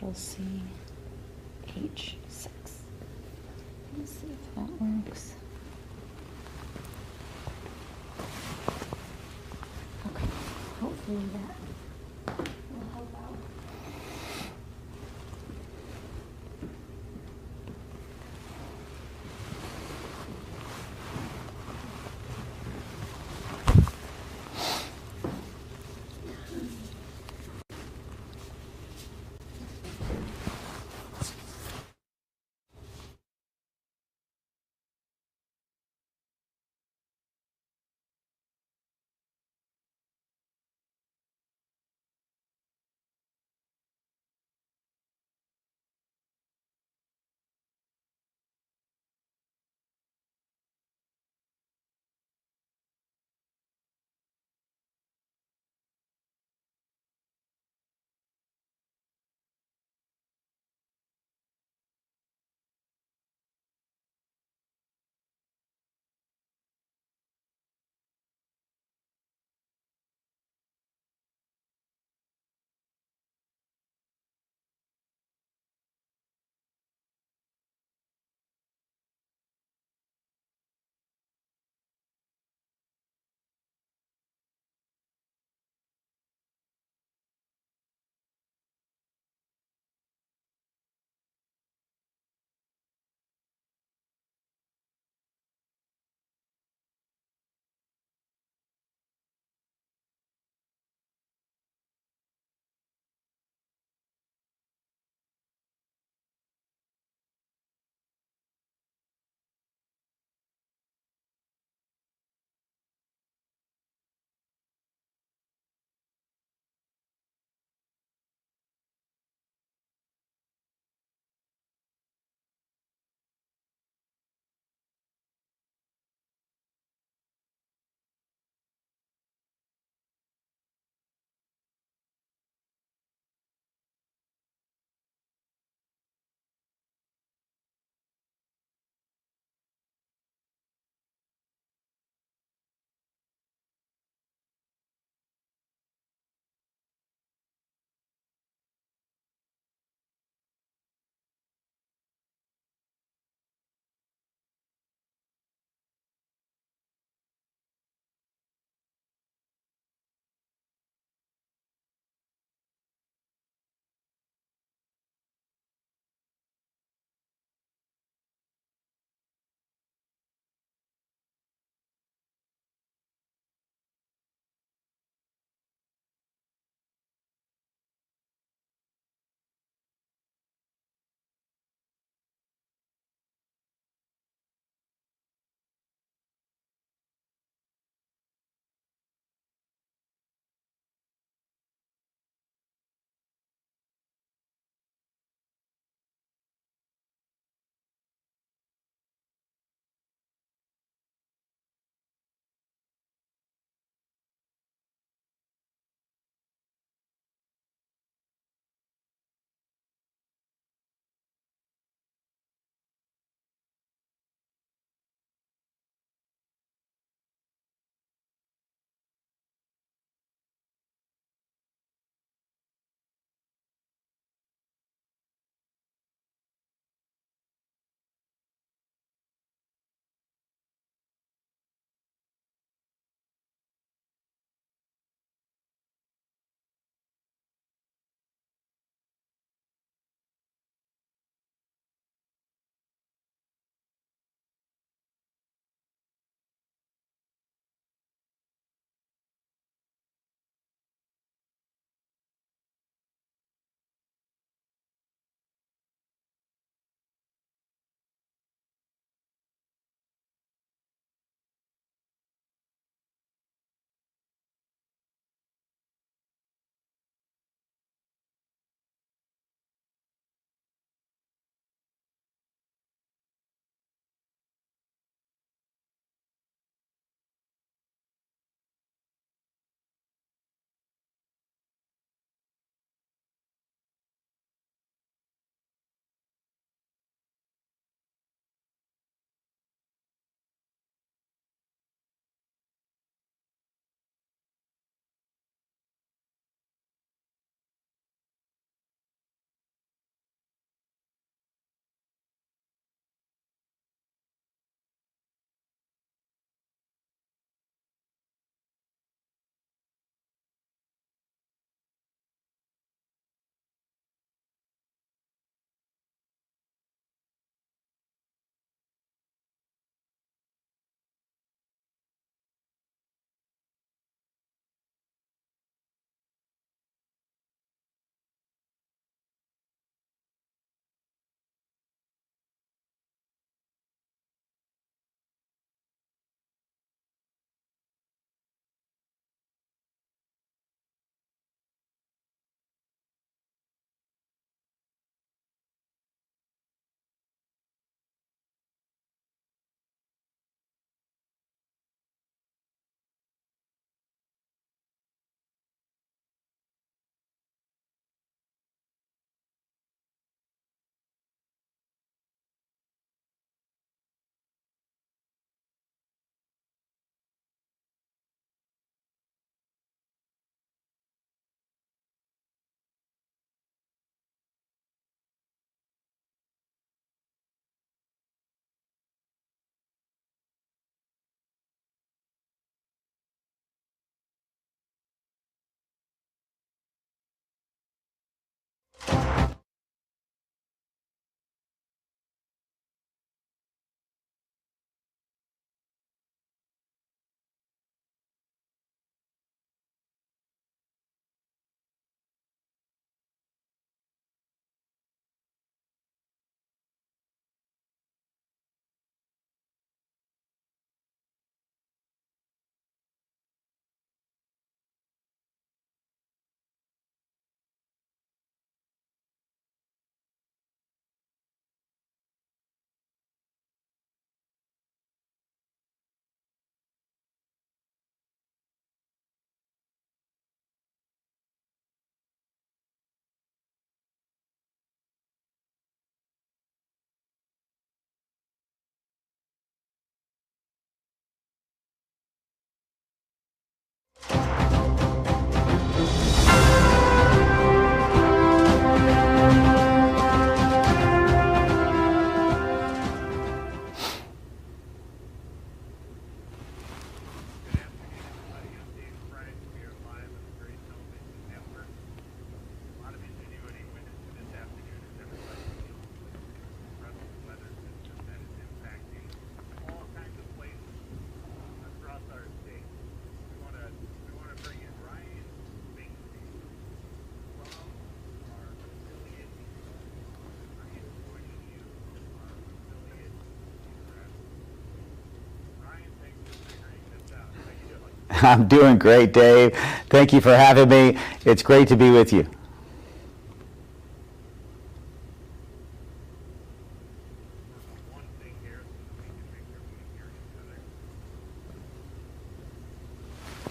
capital C, H6. Let's see if that works. Okay, hopefully that will help out. I'm doing great, Dave. Thank you for having me. It's great to be with you.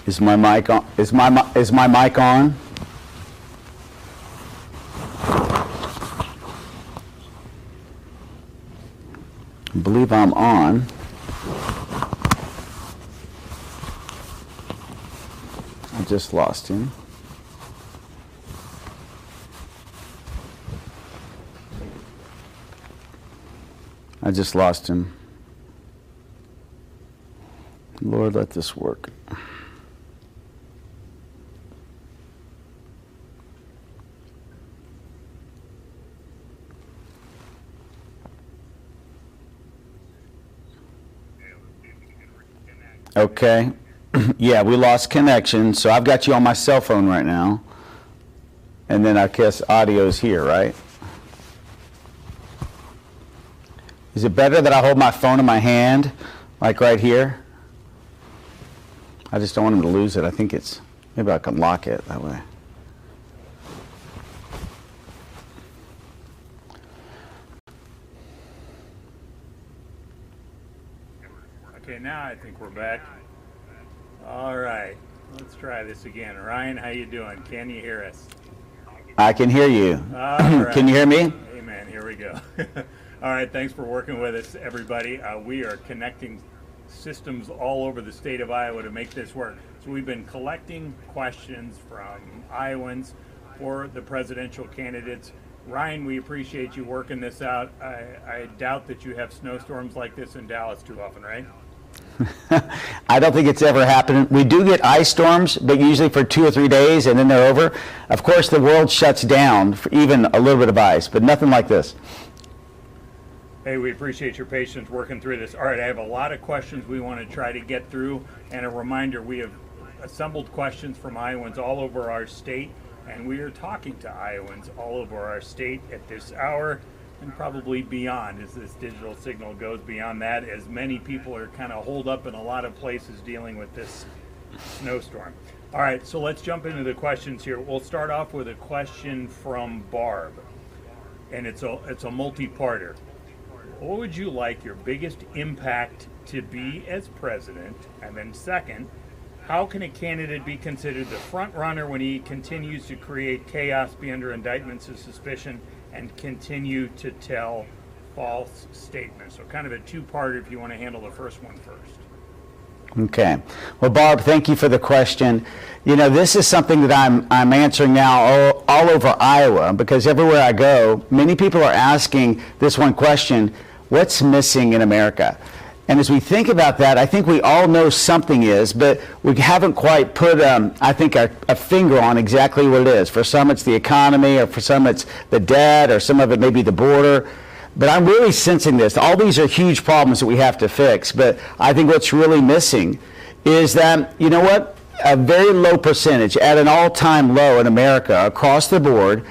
Is my mic on? Is my mic on? I believe I'm on. I just lost him. I just lost him. Lord, let this work. Okay. Yeah, we lost connection, so I've got you on my cell phone right now. And then I guess audio's here, right? Is it better that I hold my phone in my hand, like right here? I just don't want him to lose it. I think it's, maybe I can lock it that way. Okay, now I think we're back. All right, let's try this again. Ryan, how you doing? Can you hear us? I can hear you. All right. Can you hear me? Amen. Here we go. All right, thanks for working with us, everybody. We are connecting systems all over the state of Iowa to make this work. So we've been collecting questions from Iowans for the presidential candidates. Ryan, we appreciate you working this out. I doubt that you have snowstorms like this in Dallas too often, right? I don't think it's ever happened. We do get ice storms, but usually for 2 or 3 days and then they're over. Of course, the world shuts down for even a little bit of ice, but nothing like this. Hey, we appreciate your patience working through this. All right, I have a lot of questions we want to try to get through, and a reminder, we have assembled questions from Iowans all over our state, and we are talking to Iowans all over our state at this hour and probably beyond as this digital signal goes beyond that, as many people are kind of holed up in a lot of places dealing with this snowstorm. All right, so let's jump into the questions here. We'll start off with a question from Barb, and it's a multi-parter. What would you like your biggest impact to be as president? And then second, how can a candidate be considered the front runner when he continues to create chaos, be under indictments of suspicion, and continue to tell false statements? So kind of a two-parter if you want to handle the first one first. Okay. Well, Barb, thank you for the question. You know, this is something that I'm answering now all over Iowa, because everywhere I go, many people are asking this one question: what's missing in America? And as we think about that, I think we all know something is, but we haven't quite put, I think, a finger on exactly what it is. For some, it's the economy, or for some, it's the debt, or some of it may be the border. But I'm really sensing this. All these are huge problems that we have to fix. But I think what's really missing is that, you know what, a very low percentage, at an all-time low in America, across the board,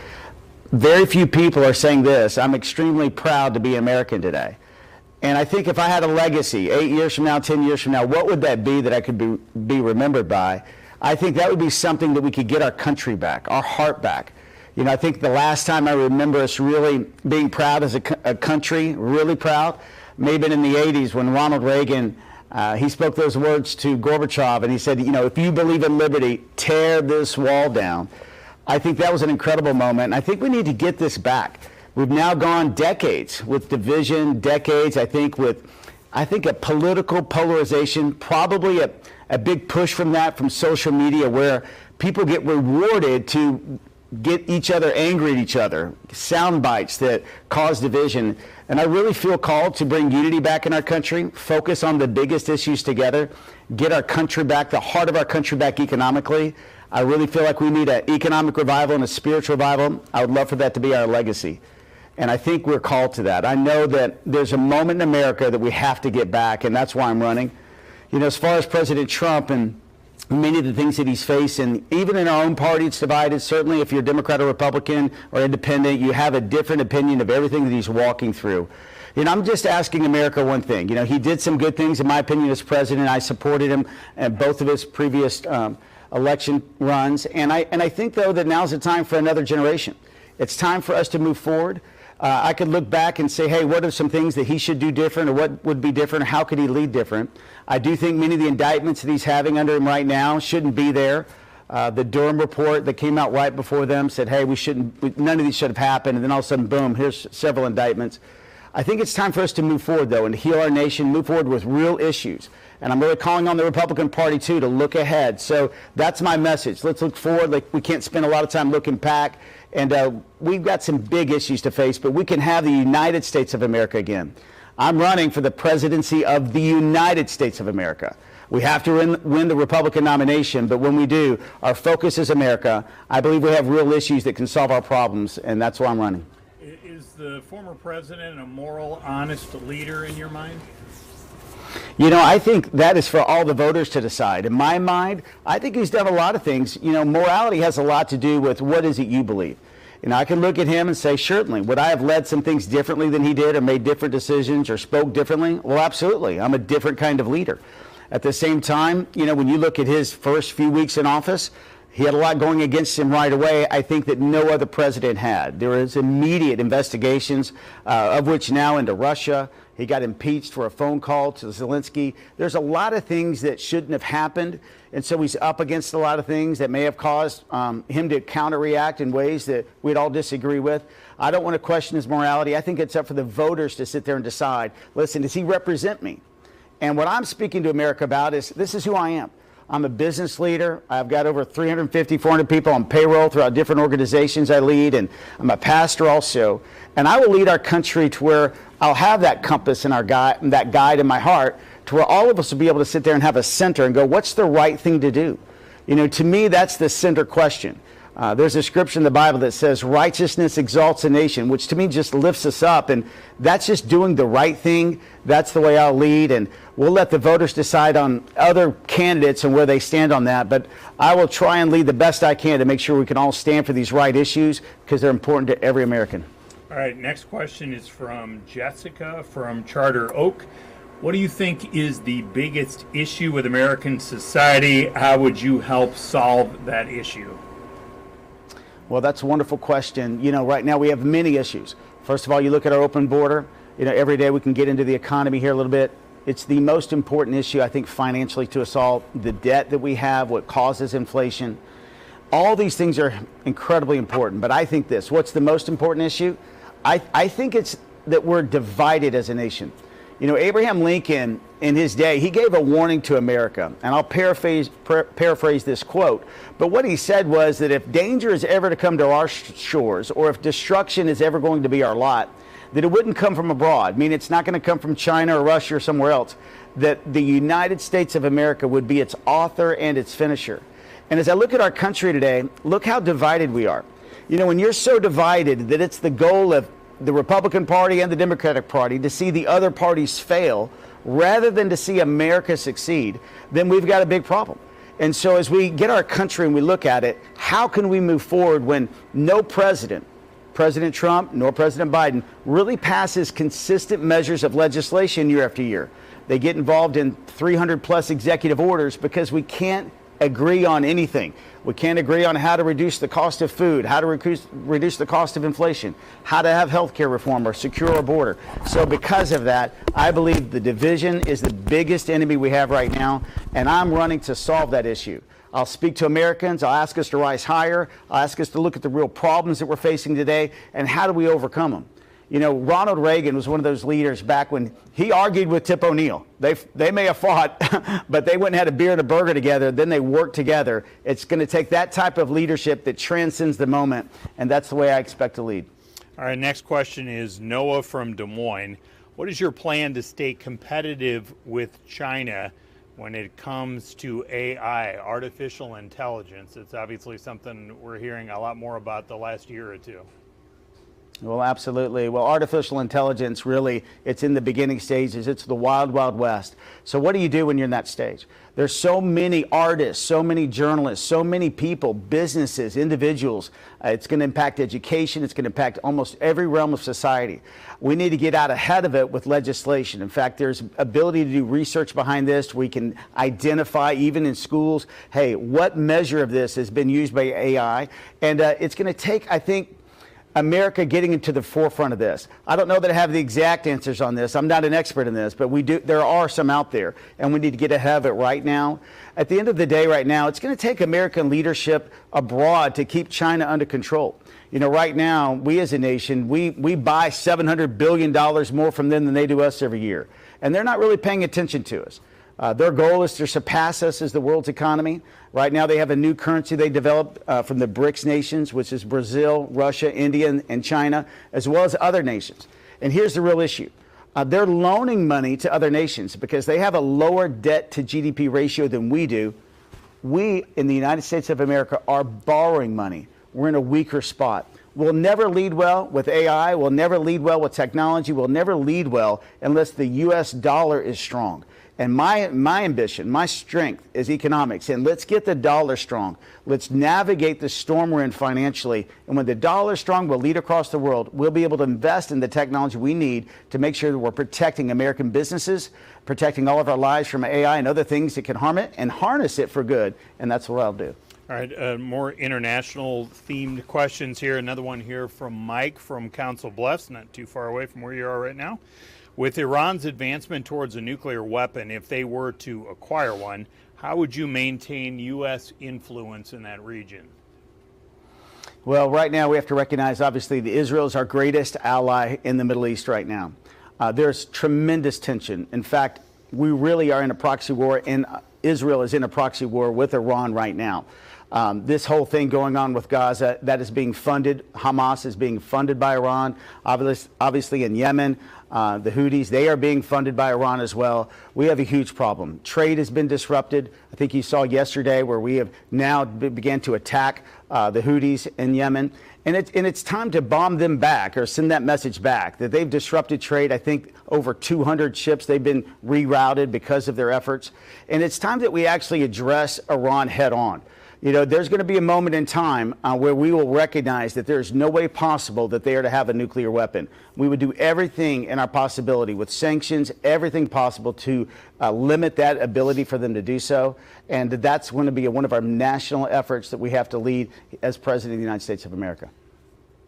very few people are saying this: I'm extremely proud to be American today. And I think if I had a legacy 8 years from now, 10 years from now, what would that be that I could be remembered by? I think that would be something that we could get our country back, our heart back. You know, I think the last time I remember us really being proud as a country, really proud, may have been in the 80s when Ronald Reagan, he spoke those words to Gorbachev, and he said, you know, if you believe in liberty, tear this wall down. I think that was an incredible moment, and I think we need to get this back. We've now gone decades with division, decades, I think, with a political polarization, probably a big push from that, from social media, where people get rewarded to get each other angry at each other, sound bites that cause division. And I really feel called to bring unity back in our country, focus on the biggest issues together, get our country back, the heart of our country back economically. I really feel like we need an economic revival and a spiritual revival. I would love for that to be our legacy. And I think we're called to that. I know that there's a moment in America that we have to get back, and that's why I'm running. You know, as far as President Trump and many of the things that he's facing, even in our own party, it's divided. Certainly, if you're Democrat or Republican or independent, you have a different opinion of everything that he's walking through. I'm just asking America one thing. He did some good things, in my opinion, as president. I supported him in both of his previous election runs. And I think, though, that now's the time for another generation. It's time for us to move forward. I could look back and say, hey, what are some things that he should do different, or what would be different, or how could he lead different? I do think many of the indictments that he's having under him right now shouldn't be there. The Durham report that came out right before them said, hey, none of these should have happened. And then all of a sudden, boom, here's several indictments. I think it's time for us to move forward, though, and heal our nation, move forward with real issues. And I'm really calling on the Republican Party, too, to look ahead. So that's my message. Let's look forward. Like, we can't spend a lot of time looking back. And we've got some big issues to face, but we can have the United States of America again. I'm running for the presidency of the United States of America. We have to win the Republican nomination, but when we do, our focus is America. I believe we have real issues that can solve our problems, and that's why I'm running. Is the former president a moral, honest leader in your mind? I think that is for all the voters to decide. In my mind, I think he's done a lot of things. Morality has a lot to do with what is it you believe. I can look at him and say, certainly, would I have led some things differently than he did, or made different decisions, or spoke differently? Well, absolutely. I'm a different kind of leader. At the same time, when you look at his first few weeks in office, he had a lot going against him right away, I think, that no other president had. There is immediate investigations, of which now into Russia. He got impeached for a phone call to Zelensky. There's a lot of things that shouldn't have happened. And so he's up against a lot of things that may have caused him to counter-react in ways that we'd all disagree with. I don't want to question his morality. I think it's up for the voters to sit there and decide, listen, does he represent me? And what I'm speaking to America about is, this is who I am. I'm a business leader. I've got over 350, 400 people on payroll throughout different organizations I lead, and I'm a pastor also. And I will lead our country to where I'll have that compass in that guide in my heart, to where all of us will be able to sit there and have a center and go, what's the right thing to do? To me, that's the center question. There's a scripture in the Bible that says righteousness exalts a nation, which to me just lifts us up. And that's just doing the right thing. That's the way I'll lead. And we'll let the voters decide on other candidates and where they stand on that. But I will try and lead the best I can to make sure we can all stand for these right issues, because they're important to every American. All right, next question is from Jessica from Charter Oak. What do you think is the biggest issue with American society? How would you help solve that issue? Well, that's a wonderful question. Right now we have many issues. First of all, you look at our open border. Every day we can get into the economy here a little bit. It's the most important issue, I think, financially to us all. The debt that we have, what causes inflation. All these things are incredibly important. But I think what's the most important issue? I think it's that we're divided as a nation. Abraham Lincoln, in his day, he gave a warning to America. And I'll paraphrase this quote. But what he said was that if danger is ever to come to our shores, or if destruction is ever going to be our lot, that it wouldn't come from abroad. I mean, it's not going to come from China or Russia or somewhere else. That the United States of America would be its author and its finisher. And as I look at our country today, look how divided we are. When you're so divided that it's the goal of the Republican Party and the Democratic Party to see the other parties fail rather than to see America succeed, then we've got a big problem. And so as we get our country and we look at it, how can we move forward when no president, President Trump nor President Biden, really passes consistent measures of legislation year after year? They get involved in 300 plus executive orders because we can't agree on anything. We can't agree on how to reduce the cost of food, how to reduce the cost of inflation, how to have health care reform or secure our border. So because of that, I believe the division is the biggest enemy we have right now, and I'm running to solve that issue. I'll speak to Americans. I'll ask us to rise higher. I'll ask us to look at the real problems that we're facing today and how do we overcome them. Ronald Reagan was one of those leaders back when he argued with Tip O'Neill. They may have fought, but they went and had a beer and a burger together. Then they worked together. It's going to take that type of leadership that transcends the moment, and that's the way I expect to lead. All right, next question is Noah from Des Moines. What is your plan to stay competitive with China when it comes to AI, artificial intelligence? It's obviously something we're hearing a lot more about the last year or two. Well, absolutely. Well, artificial intelligence, really, it's in the beginning stages. It's the wild, wild west. So what do you do when you're in that stage? There's so many artists, so many journalists, so many people, businesses, individuals. It's going to impact education. It's going to impact almost every realm of society. We need to get out ahead of it with legislation. In fact, there's ability to do research behind this. We can identify, even in schools, hey, what measure of this has been used by AI? And it's going to take, I think, America getting into the forefront of this. I don't know that I have the exact answers on this. I'm not an expert in this, but we do. There are some out there, and we need to get ahead of it right now. At the end of the day, right now, it's going to take American leadership abroad to keep China under control. You know, right now, we as a nation, we buy $700 billion more from them than they do us every year, and they're not really paying attention to us. Their goal is to surpass us as the world's economy. Right now, they have a new currency they developed from the BRICS nations, which is Brazil, Russia, India, and China, as well as other nations. And here's the real issue. They're loaning money to other nations because they have a lower debt to GDP ratio than we do. We, in the United States of America, are borrowing money. We're in a weaker spot. We'll never lead well with AI. We'll never lead well with technology. We'll never lead well unless the U.S. dollar is strong. And my ambition, my strength is economics. And let's get the dollar strong. Let's navigate the storm we're in financially. And when the dollar is strong, we'll lead across the world. We'll be able to invest in the technology we need to make sure that we're protecting American businesses, protecting all of our lives from AI and other things that can harm it, and harness it for good. And that's what I'll do. All right, more international themed questions here. Another one here from Mike from Council Bluffs, not too far away from where you are right now. With Iran's advancement towards a nuclear weapon, if they were to acquire one, how would you maintain U.S. influence in that region? Well, right now we have to recognize, obviously, that Israel is our greatest ally in the Middle East right now. There's tremendous tension. In fact, we really are in a proxy war, and Israel is in a proxy war with Iran right now. This whole thing going on with Gaza, that is being funded. Hamas is being funded by Iran. Obviously in Yemen, the Houthis, they are being funded by Iran as well. We have a huge problem. Trade has been disrupted. I think you saw yesterday where we have now began to attack the Houthis in Yemen. And it's time to bomb them back or send that message back that they've disrupted trade. I think over 200 ships, they've been rerouted because of their efforts. And it's time that we actually address Iran head on. You know, there's going to be a moment in time where we will recognize that there's no way possible that they are to have a nuclear weapon. We would do everything in our possibility with sanctions, everything possible to limit that ability for them to do so. And that's going to be one of our national efforts that we have to lead as President of the United States of America.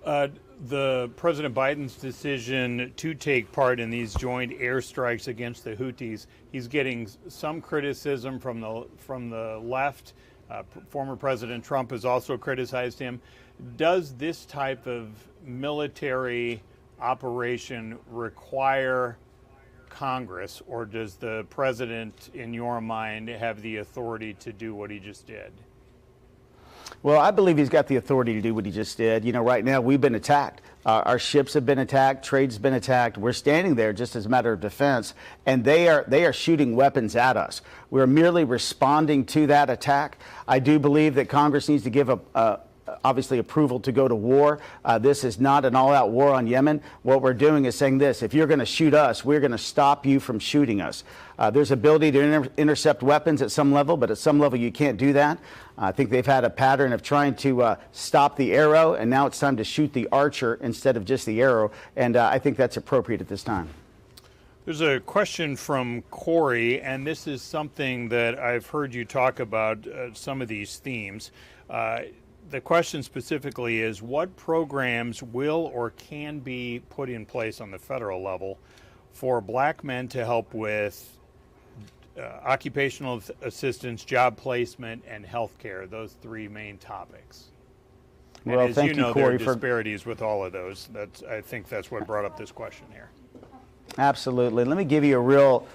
The President Biden's decision to take part in these joint airstrikes against the Houthis, he's getting some criticism from the left. Former President Trump has also criticized him. Does this type of military operation require Congress, or does the president, in your mind, have the authority to do what he just did? Well, I believe he's got the authority to do what he just did. You know, right now we've been attacked. Our ships have been attacked. Trade's been attacked. We're standing there just as a matter of defense, and they are shooting weapons at us. We're merely responding to that attack. I do believe that Congress needs to give obviously approval to go to war. This is not an all-out war on Yemen. What we're doing is saying this: if you're going to shoot us, we're going to stop you from shooting us. There's ability to intercept weapons at some level, but at some level you can't do that. I think they've had a pattern of trying to stop the arrow, and now it's time to shoot the archer instead of just the arrow, and I think that's appropriate at this time. There's a question from Corey, and this is something that I've heard you talk about, some of these themes. The question specifically is, what programs will or can be put in place on the federal level for black men to help with occupational assistance, job placement, and health care, those three main topics? Well, and as thank you know, Corey, there are disparities with all of those. I think that's what brought up this question here. Absolutely. Let me give you a real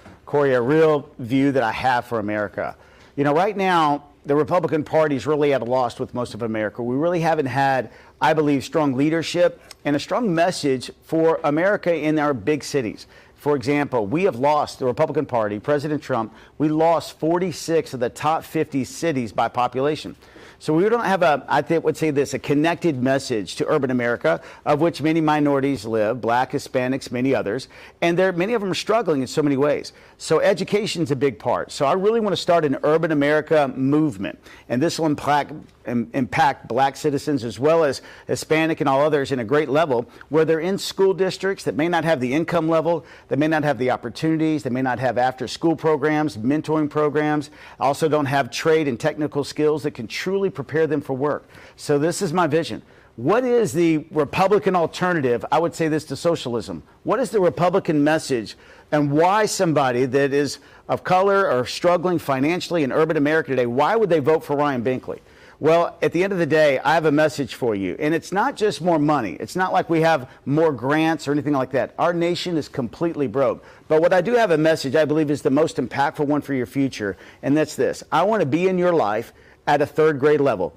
view that I have for America. You know, right now, the Republican Party is really at a loss with most of America. We really haven't had, I believe, strong leadership and a strong message for America in our big cities. For example, we have lost, the Republican Party, President Trump, we lost 46 of the top 50 cities by population. So we don't have would say this, a connected message to urban America, of which many minorities live, black, Hispanics, many others, and many of them are struggling in so many ways. So education's a big part. So I really want to start an urban America movement, and this will impact black citizens as well as Hispanic and all others in a great level, where they're in school districts that may not have the income level, that may not have the opportunities, they may not have after school programs, mentoring programs, also don't have trade and technical skills that can truly prepare them for work. So this is my vision. What is the Republican alternative? I would say this to socialism. What is the Republican message, and why somebody that is of color or struggling financially in urban America today, why would they vote for Ryan Binkley? Well, at the end of the day, I have a message for you, and it's not just more money. It's not like we have more grants or anything like that. Our nation is completely broke. But what I do have a message I believe is the most impactful one for your future, and that's this. I want to be in your life at a third grade level.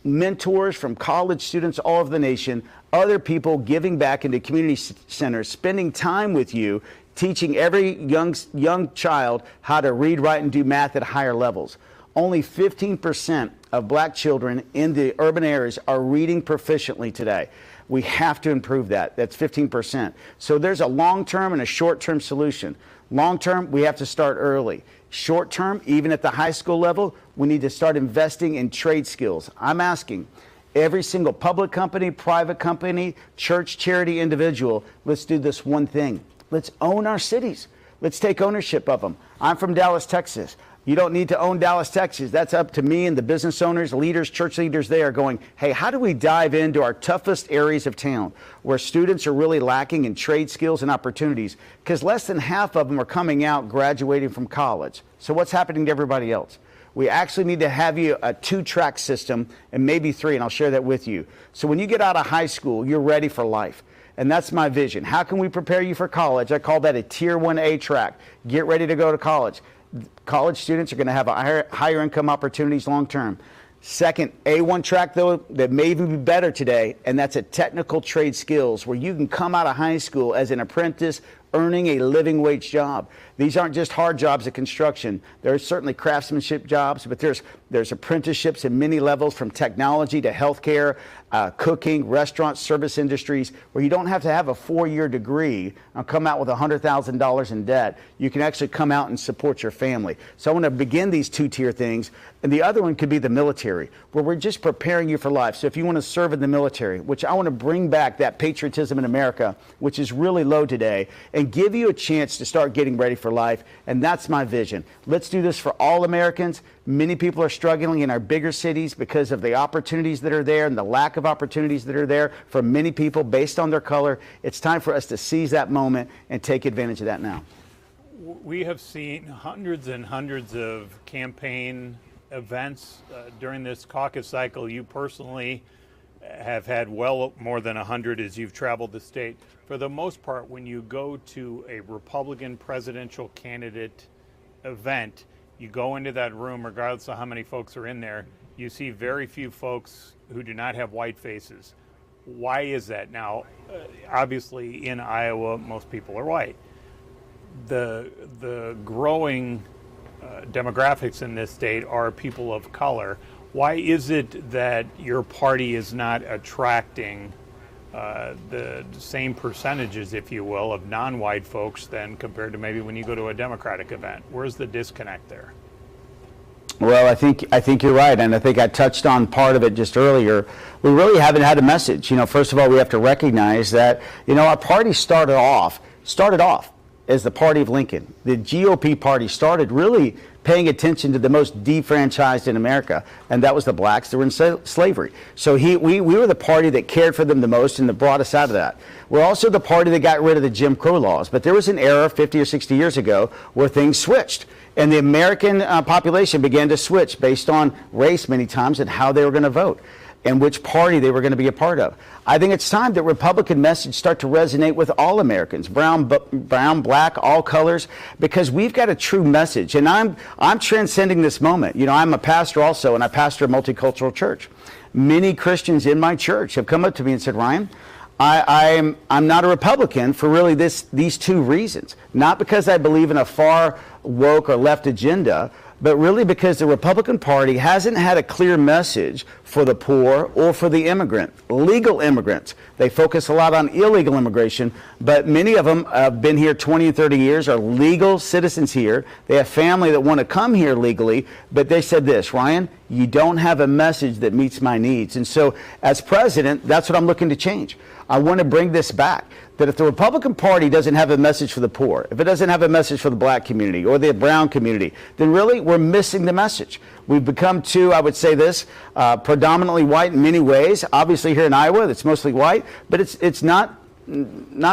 Mentors from college students all over the nation, other people giving back into community centers, spending time with you, teaching every young child how to read, write, and do math at higher levels. Only 15% of black children in the urban areas are reading proficiently today. We have to improve that. That's 15%. So there's a long-term and a short-term solution. Long-term, we have to start early. Short-term, even at the high school level, we need to start investing in trade skills. I'm asking every single public company, private company, church, charity, individual, let's do this one thing. Let's own our cities. Let's take ownership of them. I'm from Dallas, Texas. You don't need to own Dallas, Texas. That's up to me and the business owners, leaders, church leaders there going, hey, how do we dive into our toughest areas of town where students are really lacking in trade skills and opportunities? Because less than half of them are coming out graduating from college. So what's happening to everybody else? We actually need to have you a 2-track system, and maybe 3, and I'll share that with you. So when you get out of high school, you're ready for life. And that's my vision. How can we prepare you for college? I call that a Tier 1A track. Get ready to go to college. College students are going to have a higher income opportunities long term. Second, A1 track, though, that may even be better today, and that's a technical trade skills where you can come out of high school as an apprentice earning a living wage job. These aren't just hard jobs at construction. There are certainly craftsmanship jobs, but there's apprenticeships in many levels, from technology to healthcare, cooking, restaurants, service industries, where you don't have to have a 4-year degree and come out with $100,000 in debt. You can actually come out and support your family. So I want to begin these 2-tier things. And the other one could be the military, where we're just preparing you for life. So if you want to serve in the military, which I want to bring back that patriotism in America, which is really low today, and give you a chance to start getting ready for life. And that's my vision. Let's do this for all Americans. Many people are struggling in our bigger cities because of the opportunities that are there and the lack of opportunities that are there for many people based on their color. It's time for us to seize that moment and take advantage of that now. We have seen hundreds and hundreds of campaign events during this caucus cycle. You personally have had well more than 100 as you've traveled the state. For the most part, when you go to a Republican presidential candidate event, you go into that room, regardless of how many folks are in there, you see very few folks who do not have white faces. Why is that? Now, obviously in Iowa, most people are white. The growing demographics in this state are people of color. Why is it that your party is not attracting the same percentages, if you will, of non-white folks than compared to maybe when you go to a Democratic event? Where's the disconnect there? Well, I think you're right, and I think I touched on part of it just earlier. We really haven't had a message. First of all, we have to recognize that, our party started off as the party of Lincoln. The GOP party started really paying attention to the most defranchised in America, and that was the blacks that were in slavery. So we were the party that cared for them the most and that brought us out of that. We're also the party that got rid of the Jim Crow laws, but there was an era 50 or 60 years ago where things switched, and the American population began to switch based on race many times and how they were going to vote and which party they were going to be a part of. I think it's time that Republican message start to resonate with all Americans, brown, black, all colors, because we've got a true message. And I'm transcending this moment. I'm a pastor also, and I pastor a multicultural church. Many Christians in my church have come up to me and said, Ryan, I'm not a Republican for really these 2 reasons. Not because I believe in a far woke or left agenda, but really because the Republican Party hasn't had a clear message for the poor or for the immigrant, legal immigrants. They focus a lot on illegal immigration, but many of them have been here 20 and 30 years, are legal citizens here. They have family that want to come here legally, but they said this, Ryan, you don't have a message that meets my needs. And so as president, that's what I'm looking to change. I want to bring this back, that if the Republican Party doesn't have a message for the poor, if it doesn't have a message for the black community or the brown community, then really we're missing the message. We've become too, I would say this, predominantly white in many ways. Obviously here in Iowa, it's mostly white, but it's not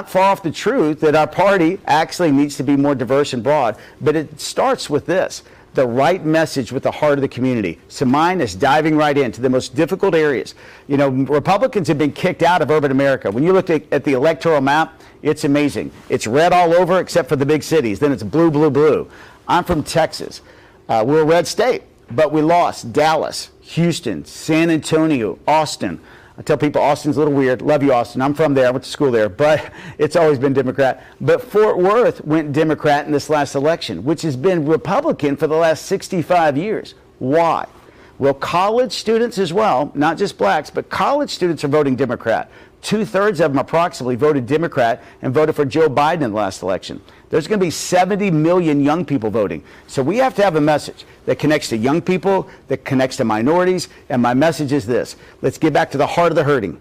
far off the truth that our party actually needs to be more diverse and broad. But it starts with this, the right message with the heart of the community. So mine is diving right into the most difficult areas. You know, Republicans have been kicked out of urban America. When you look at the electoral map, it's amazing. It's red all over except for the big cities. Then it's blue, blue, blue. I'm from Texas. We're a red state, but we lost Dallas, Houston, San Antonio, Austin. I tell people Austin's a little weird. Love you, Austin. I'm from there. I went to school there, but it's always been Democrat. But Fort Worth went Democrat in this last election, which has been Republican for the last 65 years. Why? Well, college students as well, not just blacks, but college students are voting Democrat. 2/3 of them approximately voted Democrat and voted for Joe Biden in the last election. There's going to be 70 million young people voting. So we have to have a message that connects to young people, that connects to minorities. And my message is this. Let's get back to the heart of the hurting.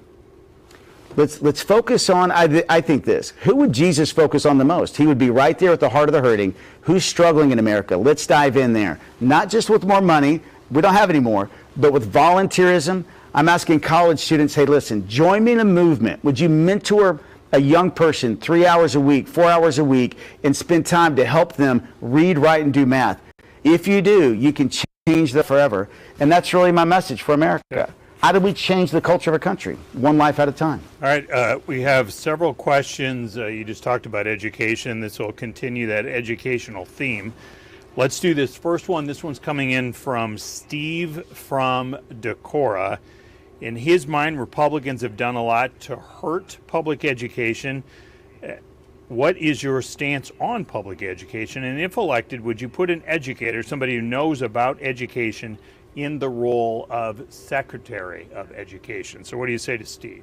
Let's focus on, I think this. Who would Jesus focus on the most? He would be right there at the heart of the hurting. Who's struggling in America? Let's dive in there. Not just with more money. We don't have any more. But with volunteerism. I'm asking college students, hey, listen, join me in a movement. Would you mentor a young person 3 hours a week, 4 hours a week, and spend time to help them read, write, and do math? If you do, you can change that forever. And that's really my message for America. How do we change the culture of a country? One life at a time. All right, we have several questions. You just talked about education. This will continue that educational theme. Let's do this first one. This one's coming in from Steve from Decorah. In his mind, Republicans have done a lot to hurt public education. What is your stance on public education? And if elected, would you put an educator, somebody who knows about education, in the role of Secretary of Education? So what do you say to Steve?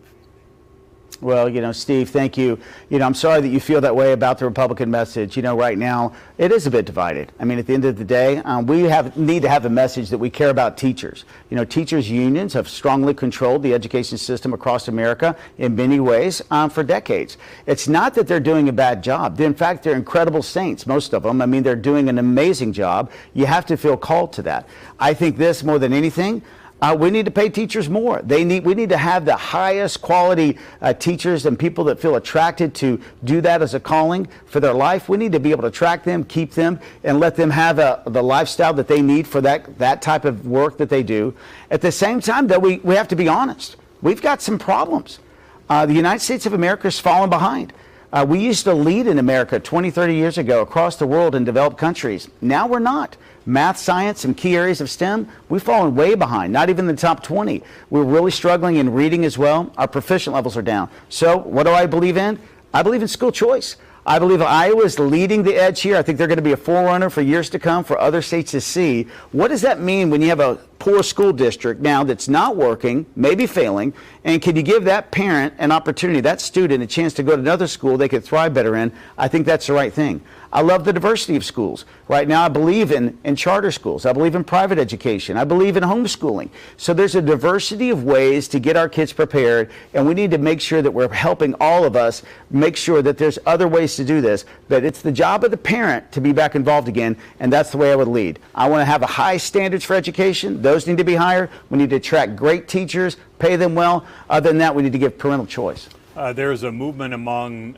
Well, you know, Steve, thank you. You know, I'm sorry that you feel that way about the Republican message. You know, right now, it is a bit divided. I mean, at the end of the day, we need to have a message that we care about teachers. You know, teachers' unions have strongly controlled the education system across America in many ways for decades. It's not that they're doing a bad job. In fact, they're incredible saints, most of them. I mean, they're doing an amazing job. You have to feel called to that. I think this, more than anything, we need to pay teachers more. We need to have the highest quality teachers and people that feel attracted to do that as a calling for their life. We need to be able to attract them, keep them, and let them have the lifestyle that they need for that type of work that they do. At the same time, though, we have to be honest. We've got some problems. The United States of America has fallen behind. We used to lead in America 20, 30 years ago across the world in developed countries. Now we're not. Math, science, and key areas of STEM, we've fallen way behind, not even the top 20. We're really struggling in reading as well. Our proficient levels are down. So what do I believe in? I believe in school choice. I believe Iowa is leading the edge here. I think they're going to be a forerunner for years to come for other states to see. What does that mean when you have a poor school district now that's not working, maybe failing, and can you give that parent an opportunity, that student, a chance to go to another school they could thrive better in? I think that's the right thing. I love the diversity of schools. Right now I believe in charter schools. I believe in private education. I believe in homeschooling. So there's a diversity of ways to get our kids prepared, and we need to make sure that we're helping all of us make sure that there's other ways to do this. But it's the job of the parent to be back involved again, and that's the way I would lead. I want to have a high standards for education. Those need to be higher. We need to attract great teachers, pay them well. Other than that, we need to give parental choice. There's a movement among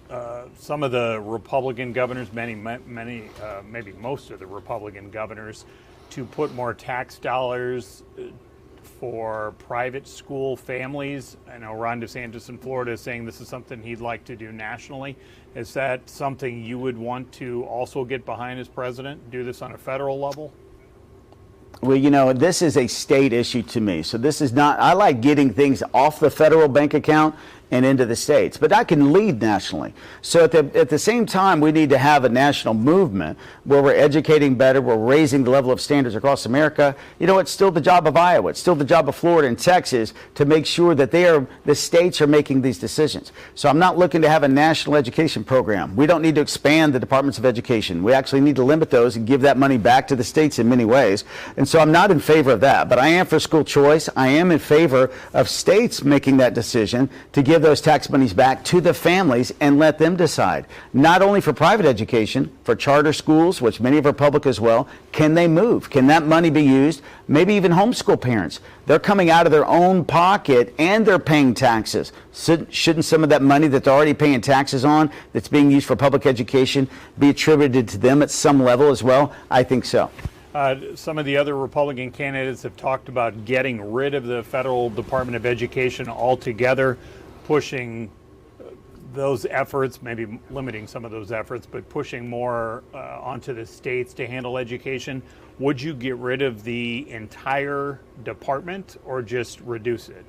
some of the Republican governors, maybe most of the Republican governors, to put more tax dollars for private school families. I know Ron DeSantis in Florida is saying this is something he'd like to do nationally. Is that something you would want to also get behind as president, do this on a federal level? Well, you know, this is a state issue to me. So this is not, I like getting things off the federal bank account and into the states, but I can lead nationally. So at the same time, we need to have a national movement where we're educating better, we're raising the level of standards across America. You know, it's still the job of Iowa, it's still the job of Florida and Texas to make sure that the states are making these decisions. So I'm not looking to have a national education program. We don't need to expand the departments of education. We actually need to limit those and give that money back to the states in many ways. And so I'm not in favor of that, but I am for school choice. I am in favor of states making that decision to give those tax monies back to the families and let them decide, not only for private education, for charter schools, which many of are public as well. Can they move? Can that money be used? Maybe even homeschool parents. They're coming out of their own pocket and they're paying taxes. Shouldn't some of that money that they're already paying taxes on, that's being used for public education, be attributed to them at some level as well? I think so. Some of the other Republican candidates have talked about getting rid of the Federal Department of Education altogether, pushing those efforts, maybe limiting some of those efforts, but pushing more onto the states to handle education. Would you get rid of the entire department or just reduce it?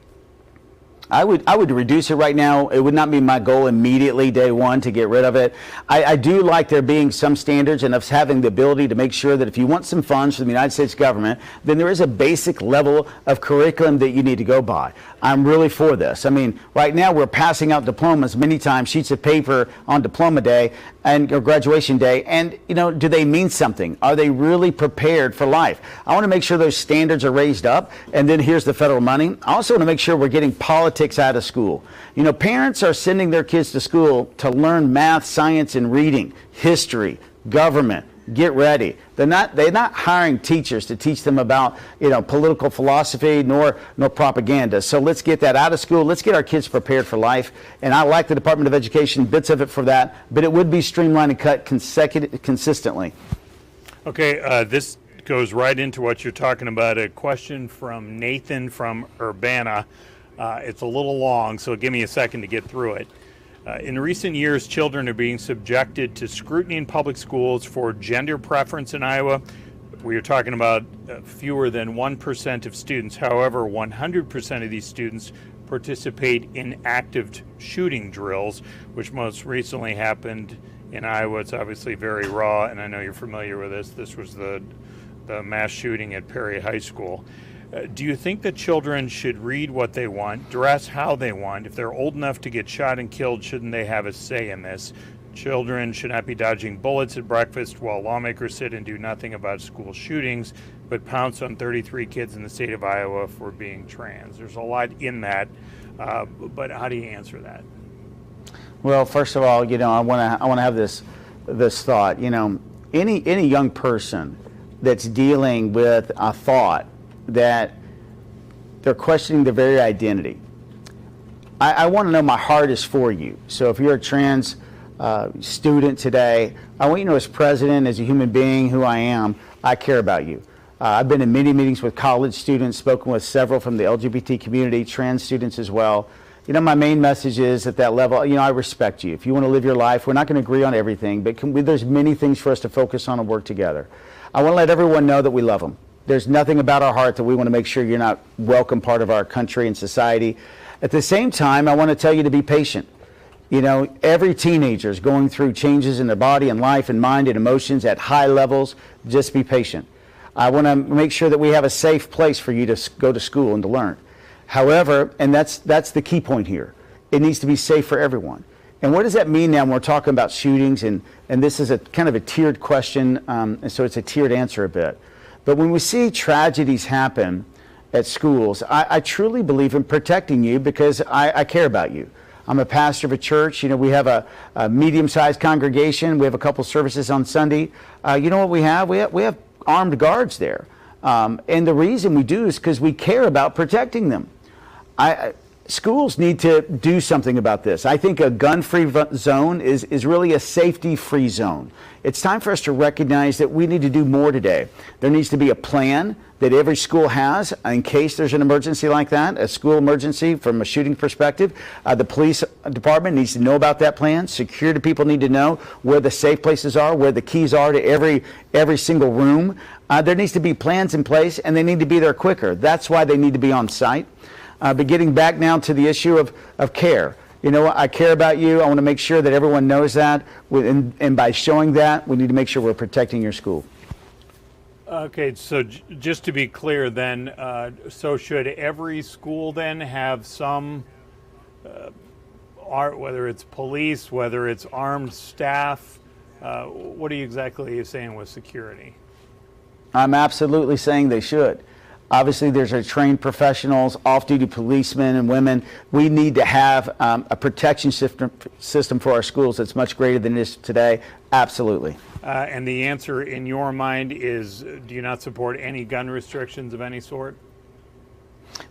I would reduce it right now. It would not be my goal immediately, day one, to get rid of it. I do like there being some standards and us having the ability to make sure that if you want some funds from the United States government, then there is a basic level of curriculum that you need to go by. I'm really for this. I mean, right now we're passing out diplomas many times, sheets of paper on diploma day and or graduation day, and you know, do they mean something? Are they really prepared for life? I want to make sure those standards are raised up, and then here's the federal money. I also want to make sure we're getting politics out of school. You know, parents are sending their kids to school to learn math, science, and reading, history, government. Get ready. They're not hiring teachers to teach them about, you know, political philosophy nor propaganda. So let's get that out of school. Let's get our kids prepared for life. And I like the Department of Education, bits of it for that, but it would be streamlined and cut consistently. Okay, this goes right into what you're talking about. A question from Nathan from Urbana. It's a little long, so give me a second to get through it. In recent years, children are being subjected to scrutiny in public schools for gender preference in Iowa. We are talking about fewer than 1% of students. However, 100% of these students participate in active shooting drills, which most recently happened in Iowa. It's obviously very raw, and I know you're familiar with this. This was the mass shooting at Perry High School. Do you think that children should read what they want, dress how they want? If they're old enough to get shot and killed, shouldn't they have a say in this? Children should not be dodging bullets at breakfast while lawmakers sit and do nothing about school shootings, but pounce on 33 kids in the state of Iowa for being trans. There's a lot in that, but how do you answer that? Well, first of all, you know, I want to have this thought. You know, any young person that's dealing with a thought that they're questioning their very identity. I want to know my heart is for you. So if you're a trans student today, I want you to know as president, as a human being who I am, I care about you. I've been in many meetings with college students, spoken with several from the LGBT community, trans students as well. You know, my main message is at that level, you know, I respect you. If you want to live your life, we're not going to agree on everything, but there's many things for us to focus on and work together. I want to let everyone know that we love them. There's nothing about our heart that we want to make sure you're not welcome part of our country and society. At the same time, I want to tell you to be patient. You know, every teenager is going through changes in their body and life and mind and emotions at high levels. Just be patient. I want to make sure that we have a safe place for you to go to school and to learn. However, and that's the key point here, it needs to be safe for everyone. And what does that mean now when we're talking about shootings? And this is a kind of a tiered question, and so it's a tiered answer a bit. But when we see tragedies happen at schools, I truly believe in protecting you because I care about you. I'm a pastor of a church. You know, we have a medium-sized congregation. We have a couple services on Sunday. You know what we have? We have armed guards there. And the reason we do is because we care about protecting them. Schools need to do something about this. I think a gun-free zone is really a safety-free zone. It's time for us to recognize that we need to do more today. There needs to be a plan that every school has in case there's an emergency like that, a school emergency from a shooting perspective. The police department needs to know about that plan. Security people need to know where the safe places are, where the keys are to every single room. There needs to be plans in place, and they need to be there quicker. That's why they need to be on site. But getting back now to the issue of care. you know what, I care about you. I want to make sure that everyone knows that. And by showing that, we need to make sure we're protecting your school. Okay, so just to be clear then, so should every school then have some, whether it's police, whether it's armed staff, what are you exactly saying with security? I'm absolutely saying they should. Obviously, there's our trained professionals, off-duty policemen and women. We need to have a protection system for our schools that's much greater than it is today. Absolutely. And the answer in your mind is, do you not support any gun restrictions of any sort?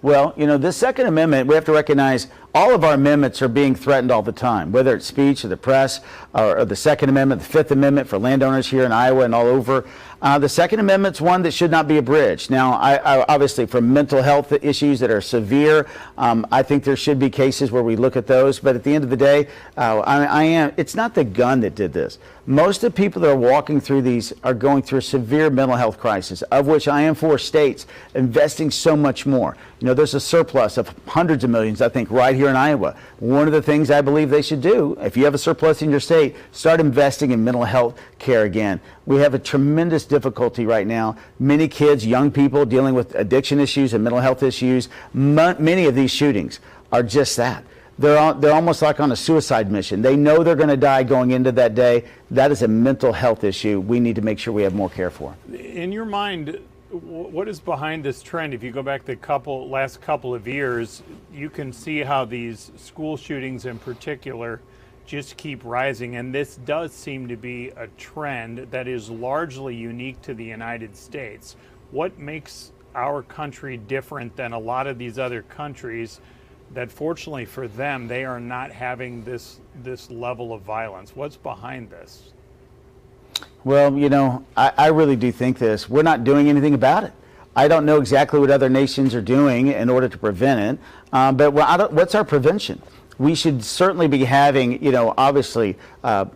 Well, you know, the Second Amendment, we have to recognize all of our amendments are being threatened all the time, whether it's speech or the press or the Second Amendment, the Fifth Amendment for landowners here in Iowa and all over. The Second Amendment's one that should not be abridged. Now, I obviously for mental health issues that are severe, I think there should be cases where we look at those. But at the end of the day, it's not the gun that did this. Most of the people that are walking through these are going through a severe mental health crisis, of which I am for states investing so much more. You know, there's a surplus of hundreds of millions, I think, right here in Iowa. One of the things I believe they should do, if you have a surplus in your state, start investing in mental health care again. We have a tremendous difficulty right now. Many kids, young people dealing with addiction issues and mental health issues. Many of these shootings are just that. They're almost like on a suicide mission. They know they're going to die going into that day. That is a mental health issue we need to make sure we have more care for. In your mind, what is behind this trend? If you go back the last couple of years, you can see how these school shootings in particular just keep rising, and this does seem to be a trend that is largely unique to the United States. What makes our country different than a lot of these other countries that fortunately for them, they are not having this level of violence? What's behind this? Well, you know, I really do think this. We're not doing anything about it. I don't know exactly what other nations are doing in order to prevent it, but what's our prevention? We should certainly be having, you know, obviously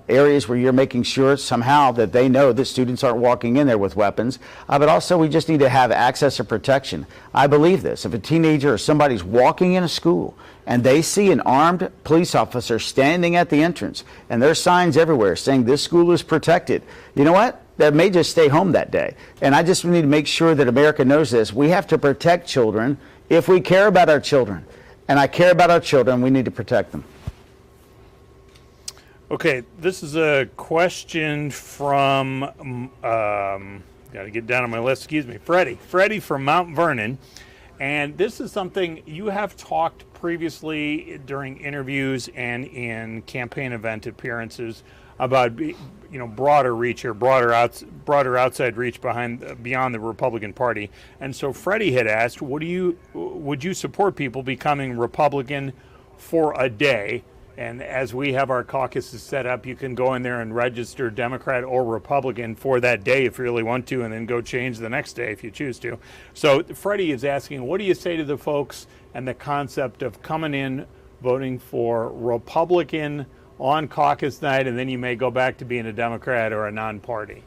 areas where you're making sure somehow that they know that students aren't walking in there with weapons, but also we just need to have access to protection. I believe this. If a teenager or somebody's walking in a school and they see an armed police officer standing at the entrance and there's signs everywhere saying this school is protected, you know what? They may just stay home that day. And I just need to make sure that America knows this. We have to protect children if we care about our children. And I care about our children. We need to protect them. Okay, this is a question from, got to get down on my list, excuse me, Freddie from Mount Vernon. And this is something you have talked previously during interviews and in campaign event appearances about, you know, broader reach here, broader outside reach beyond the Republican Party. And so Freddie had asked, would you support people becoming Republican for a day? And as we have our caucuses set up, you can go in there and register Democrat or Republican for that day if you really want to, and then go change the next day if you choose to. So Freddie is asking, what do you say to the folks and the concept of coming in, voting for Republican on caucus night, and then you may go back to being a Democrat or a non-party?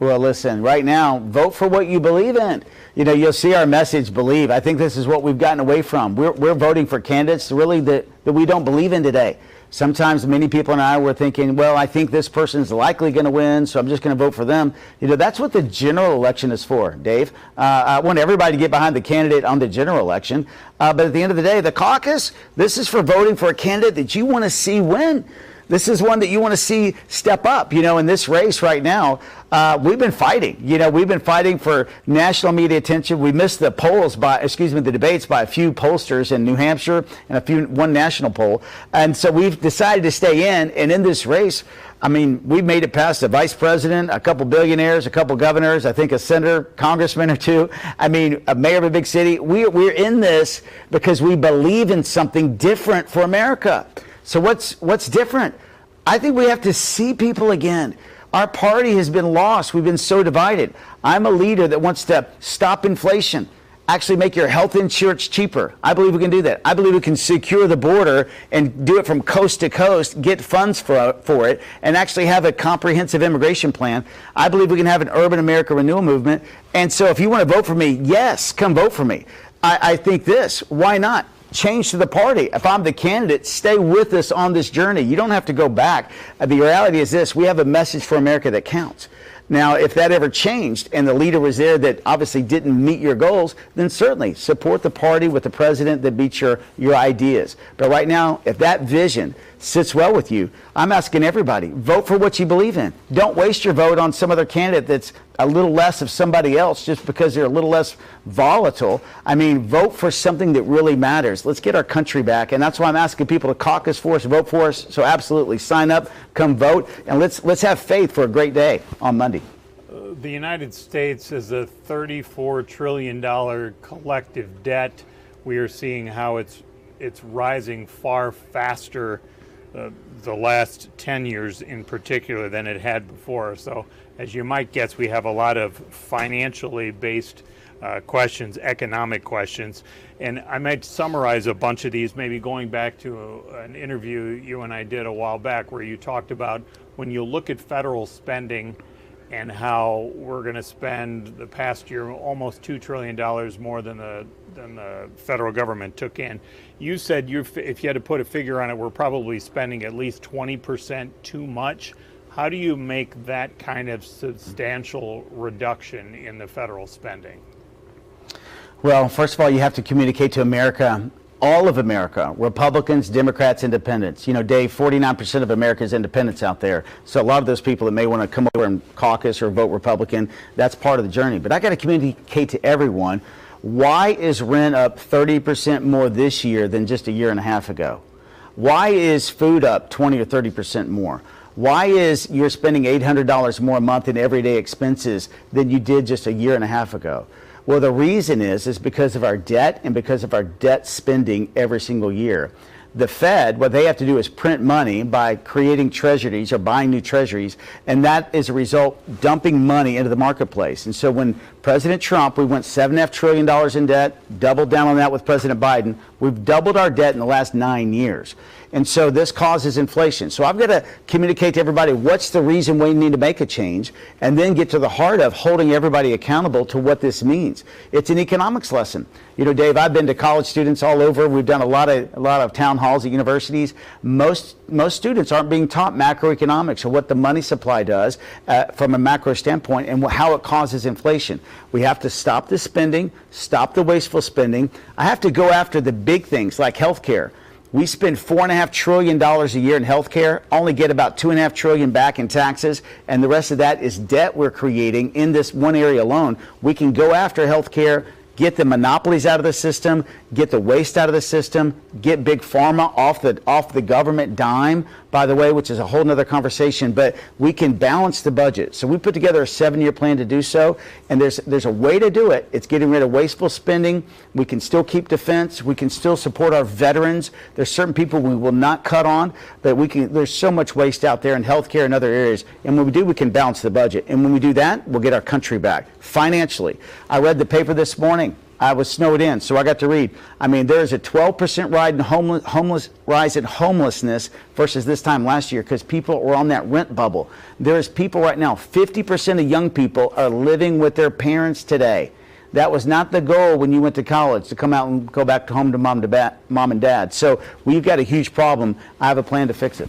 Well, listen, right now, vote for what you believe in. You know, you'll see our message, believe. I think this is what we've gotten away from. We're voting for candidates really that we don't believe in today. Sometimes many people in Iowa are thinking, well, I think this person's likely going to win, so I'm just going to vote for them. You know, that's what the general election is for, Dave. I want everybody to get behind the candidate on the general election. But at the end of the day, the caucus, this is for voting for a candidate that you want to see win. This is one that you want to see step up. You know, in this race right now, we've been fighting. You know, we've been fighting for national media attention. We missed the the debates by a few pollsters in New Hampshire and one national poll. And so we've decided to stay in. And in this race, I mean, we made it past the vice president, a couple billionaires, a couple governors, I think a senator, congressman or two. I mean, a mayor of a big city. We're in this because we believe in something different for America. So what's different? I think we have to see people again. Our party has been lost. We've been so divided. I'm a leader that wants to stop inflation, actually make your health insurance cheaper. I believe we can do that. I believe we can secure the border and do it from coast to coast, get funds for it, and actually have a comprehensive immigration plan. I believe we can have an urban America renewal movement. And so if you want to vote for me, yes, come vote for me. I think this, why not? change to the party. If I'm the candidate, stay with us on this journey. You don't have to go back. The reality is this: we have a message for America that counts. Now, if that ever changed and the leader was there that obviously didn't meet your goals, then certainly support the party with the president that meets your ideas. But right now, if that vision sits well with you, I'm asking everybody, vote for what you believe in. Don't waste your vote on some other candidate that's a little less of somebody else just because they're a little less volatile. I mean, vote for something that really matters. Let's get our country back. And that's why I'm asking people to caucus for us, vote for us. So absolutely sign up, come vote, and let's have faith for a great day on Monday. The United States is a $34 trillion collective debt. We are seeing how it's rising far faster the last 10 years in particular than it had before. So as you might guess, we have a lot of financially based questions, economic questions. And I might summarize a bunch of these, maybe going back to an interview you and I did a while back where you talked about when you look at federal spending and how we're going to spend the past year almost $2 trillion more than the federal government took in. You said if you had to put a figure on it, we're probably spending at least 20% too much. How do you make that kind of substantial reduction in the federal spending? Well, first of all, you have to communicate to America, all of America, Republicans, Democrats, Independents. You know, Dave, 49% of America is independents out there. So a lot of those people that may want to come over and caucus or vote Republican, that's part of the journey. But I got to communicate to everyone, why is rent up 30% more this year than just a year and a half ago? Why is food up 20 or 30% more? Why is you're spending $800 more a month in everyday expenses than you did just a year and a half ago? Well, the reason is because of our debt and because of our debt spending every single year. The Fed, what they have to do is print money by creating treasuries or buying new treasuries, and that is a result dumping money into the marketplace. And so when President Trump, we went $7.5 trillion in debt, doubled down on that with President Biden. We've doubled our debt in the last 9 years. And so this causes inflation. So I've got to communicate to everybody what's the reason we need to make a change, and then get to the heart of holding everybody accountable to what this means. It's an economics lesson. You know, Dave, I've been to college students all over. We've done a lot of town halls at universities. Most students aren't being taught macroeconomics or what the money supply does from a macro standpoint and how it causes inflation. We have to stop the spending, stop the wasteful spending. I have to go after the big things like healthcare. We spend $4.5 trillion a year in healthcare, only get about $2.5 trillion back in taxes, and the rest of that is debt we're creating in this one area alone. We can go after healthcare, get the monopolies out of the system, get the waste out of the system, get big pharma off the government dime, by the way, which is a whole nother conversation, but we can balance the budget. So we put together a 7-year plan to do so, and there's a way to do it. It's getting rid of wasteful spending. We can still keep defense. We can still support our veterans. There's certain people we will not cut on, but there's so much waste out there in healthcare and other areas. And when we do, we can balance the budget. And when we do that, we'll get our country back financially. I read the paper this morning. I was snowed in, so I got to read. I mean, there's a 12% rise in homelessness versus this time last year because people were on that rent bubble. There's people right now, 50% of young people are living with their parents today. That was not the goal when you went to college, to come out and go back home to mom and dad. So we've got a huge problem. I have a plan to fix it.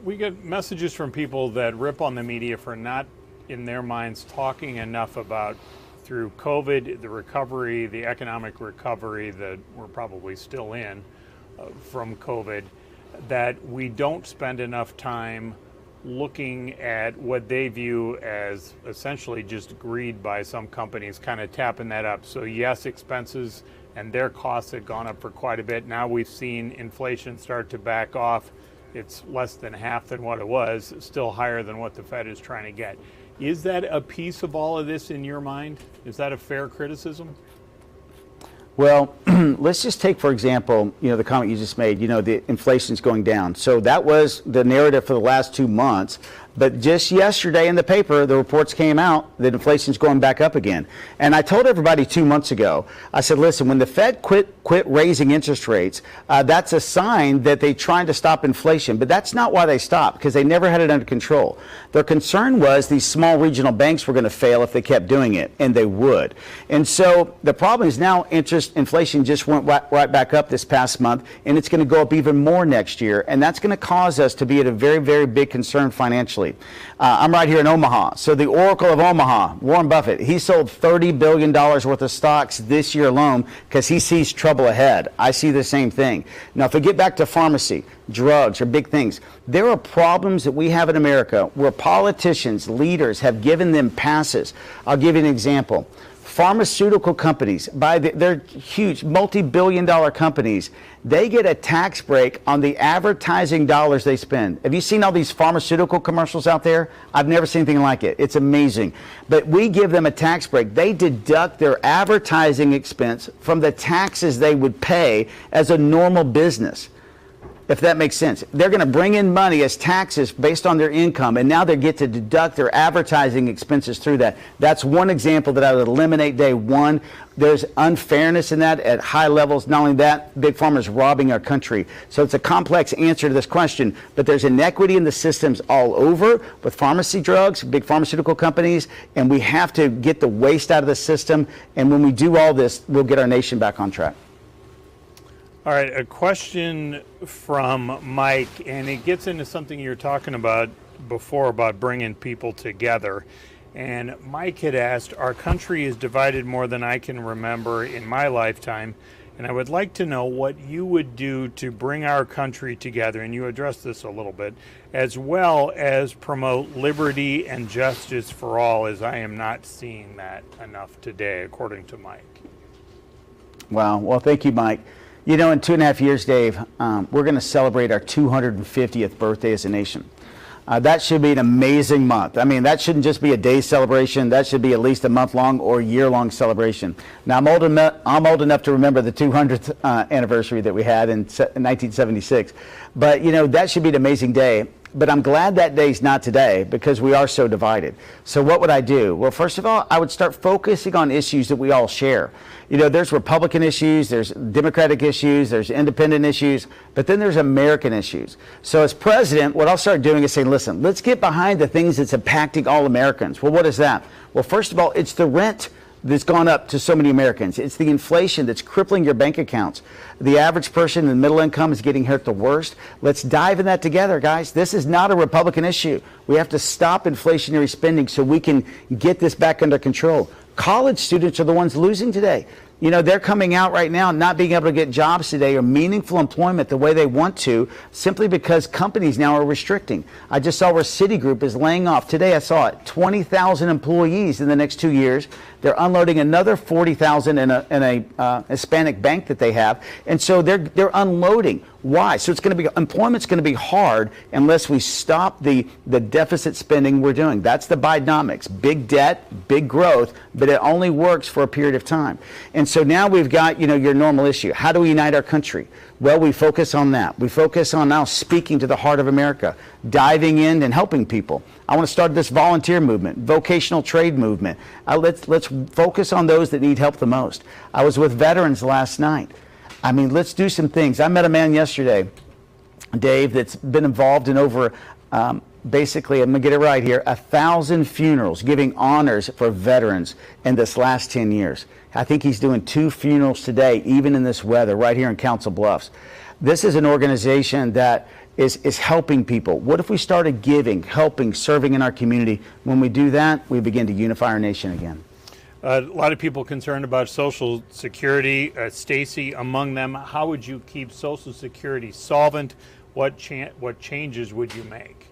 We get messages from people that rip on the media for not, in their minds, talking enough about through COVID, the recovery, the economic recovery that we're probably still in from COVID, that we don't spend enough time looking at what they view as essentially just greed by some companies, kind of tapping that up. So yes, expenses and their costs have gone up for quite a bit. Now we've seen inflation start to back off. It's less than half than what it was, still higher than what the Fed is trying to get. Is that a piece of all of this in your mind? Is that a fair criticism? Well, let's just take, for example, the comment you just made, the inflation's going down. So that was the narrative for the last 2 months. But just yesterday in the paper, the reports came out that inflation's going back up again. And I told everybody 2 months ago, I said, listen, when the Fed quit raising interest rates, that's a sign that they're trying to stop inflation. But that's not why they stopped, because they never had it under control. Their concern was these small regional banks were going to fail if they kept doing it, and they would. And so the problem is now inflation just went right back up this past month, and it's going to go up even more next year. And that's going to cause us to be at a very, very big concern financially. I'm right here in Omaha. So the Oracle of Omaha, Warren Buffett, he sold $30 billion worth of stocks this year alone because he sees trouble ahead. I see the same thing. Now, if we get back to pharmacy, drugs are big things. There are problems that we have in America where politicians, leaders have given them passes. I'll give you an example. Pharmaceutical companies, they're huge, multi-billion-dollar companies. They get a tax break on the advertising dollars they spend. Have you seen all these pharmaceutical commercials out there? I've never seen anything like it. It's amazing. But we give them a tax break. They deduct their advertising expense from the taxes they would pay as a normal business, if that makes sense. They're going to bring in money as taxes based on their income, and now they get to deduct their advertising expenses through that. That's one example that I would eliminate day one. There's unfairness in that at high levels. Not only that, Big Pharma is robbing our country. So it's a complex answer to this question, but there's inequity in the systems all over with pharmacy drugs, big pharmaceutical companies, and we have to get the waste out of the system. And when we do all this, we'll get our nation back on track. All right, a question from Mike, and it gets into something you were talking about before about bringing people together. And Mike had asked, our country is divided more than I can remember in my lifetime, and I would like to know what you would do to bring our country together, and you addressed this a little bit, as well as promote liberty and justice for all, as I am not seeing that enough today, according to Mike. Wow. Well, thank you, Mike. You know, in 2.5 years, Dave, we're going to celebrate our 250th birthday as a nation. That should be an amazing month. I mean, that shouldn't just be a day celebration. That should be at least a month-long or year-long celebration. Now, I'm old enough to remember the 200th anniversary that we had in 1976. But, you know, that should be an amazing day. But I'm glad that day's not today because we are so divided. So what would I do? Well, first of all, I would start focusing on issues that we all share. You know, there's Republican issues, there's Democratic issues, there's independent issues, but then there's American issues. So as president, what I'll start doing is saying, listen, let's get behind the things that's impacting all Americans. Well, what is that? Well, first of all, it's the rent that's gone up to so many Americans. It's the inflation that's crippling your bank accounts. The average person in middle income is getting hurt the worst. Let's dive in that together, guys. This is not a Republican issue. We have to stop inflationary spending so we can get this back under control. College students are the ones losing today. You know, they're coming out right now not being able to get jobs today or meaningful employment the way they want to simply because companies now are restricting. I just saw where Citigroup is laying off. Today I saw it, 20,000 employees in the next 2 years. They're unloading another 40,000 in a Hispanic bank that they have. And so they're unloading. Why? So employment's going to be hard unless we stop the deficit spending we're doing. That's the Bidenomics. Big debt, big growth, but it only works for a period of time. And so now we've got, you know, your normal issue. How do we unite our country? Well, we focus on that. We focus on now speaking to the heart of America, diving in and helping people. I want to start this volunteer movement, vocational trade movement. Let's focus on those that need help the most. I was with veterans last night. I mean, let's do some things. I met a man yesterday, Dave, that's been involved in over, basically, I'm going to get it right here, 1,000 funerals, giving honors for veterans in this last 10 years. I think he's doing 2 funerals today, even in this weather, right here in Council Bluffs. This is an organization that is helping people. What if we started giving, helping, serving in our community? When we do that, we begin to unify our nation again. A lot of people concerned about Social Security. Stacy, among them, how would you keep Social Security solvent? What changes would you make?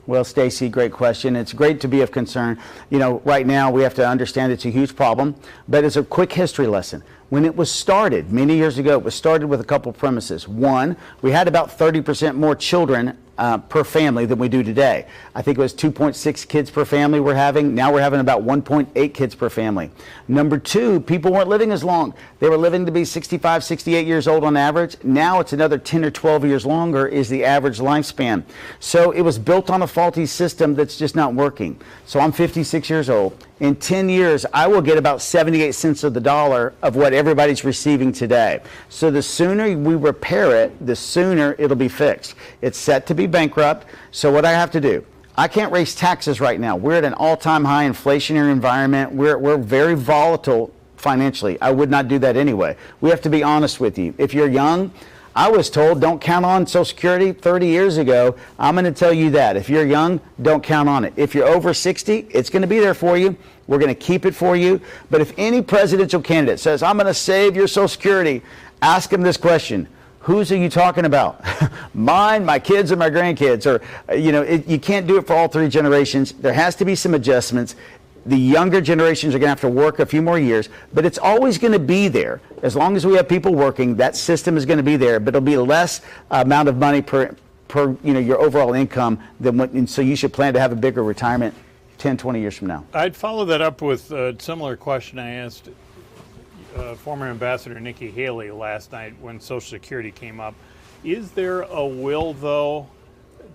Well, Stacy, great question. It's great to be of concern. You know, right now we have to understand it's a huge problem, but it's a quick history lesson. When it was started, many years ago, it was started with a couple premises. One, we had about 30% more children per family than we do today. I think it was 2.6 kids per family we're having. Now we're having about 1.8 kids per family. Number two, people weren't living as long. They were living to be 65, 68 years old on average. Now it's another 10 or 12 years longer is the average lifespan. So it was built on a faulty system that's just not working. So I'm 56 years old. In 10 years, I will get about 78 cents of the dollar of what everybody's receiving today. So the sooner we repair it, the sooner it'll be fixed. It's set to be bankrupt. So what I have to do, I can't raise taxes right now. We're at an all-time high inflationary environment. We're very volatile financially. I would not do that anyway. We have to be honest with you. If you're young, I was told don't count on Social Security 30 years ago. I'm going to tell you that. If you're young, don't count on it. If you're over 60, it's going to be there for you. We're going to keep it for you. But if any presidential candidate says, I'm going to save your Social Security, ask them this question. Whose are you talking about? Mine, my kids, or my grandkids? Or, you can't do it for all three generations. There has to be some adjustments. The younger generations are going to have to work a few more years, but it's always going to be there. As long as we have people working, that system is going to be there, but it'll be less amount of money per your overall income than what, and so you should plan to have a bigger retirement 10, 20 years from now. I'd follow that up with a similar question I asked former Ambassador Nikki Haley last night when Social Security came up. Is there a will, though,